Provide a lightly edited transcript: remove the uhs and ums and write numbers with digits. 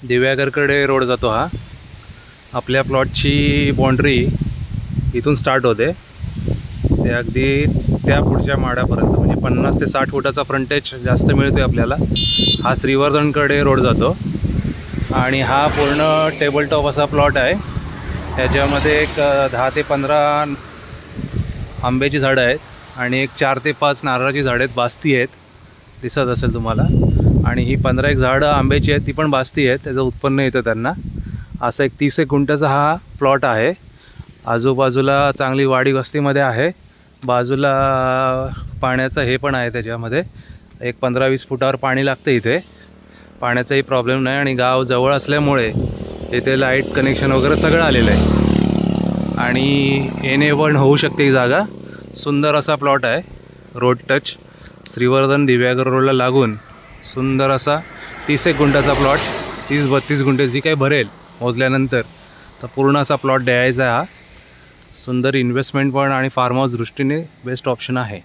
दिव्यागरकडे road जातो हा। आपल्या प्लॉटची बाउंड्री इथून स्टार्ट होते ते अगदी त्या पुढच्या माड्यापर्यंत, म्हणजे 50 ते 60 फुटाचा फ्रंटेज जास्त मिळते आपल्याला। हा श्रीवर्धनकडे रोड जातो आणि हा पूर्ण टेबल टॉप असा प्लॉट आहे। त्याच्यामध्ये एक 10 ते 15 आंब्याची झाडं आहेत आणि एक 4 ते 5 नारळाची झाडं आहेत, बास्ती आहेत, दिसत असेल तुम्हाला। आणि ही 15 एक झाडं आंब्याची आहेत, ती पण बास्ती आहेत, त्याचं उत्पन्न येतं त्यांना। असा एक 30 एक गुंठ्याचा हा प्लॉट आहे। आजूबाजूला चांगली वाडी वस्तीमध्ये आहे, बाजूला पाण्याचं हे पण आहे, त्याच्यामध्ये एक 15-20 फुटावर पाणी लागतं इथे, पाण्याचाही प्रॉब्लेम नाही आणि गाव जवळ असल्यामुळे इथे लाईट कनेक्शन वगैरे सगळं आलेलं आहे आणि एनेबल्ड होऊ शकते ही जागा। सुंदर असा प्लॉट आहे, रोड टच, श्रीवर्धन दिव्यागर रोडला लागून सुंदर असा 30 एक गुंठ्याचा प्लॉट, 30-32 गुंठे जी काही भरेल मोजल्यानंतर, तर पूर्ण असा प्लॉट द्यायचा हा। सुंदर इन्व्हेस्टमेंट पण आणि फार्म हाऊस दृष्टीने बेस्ट ऑप्शन आहे।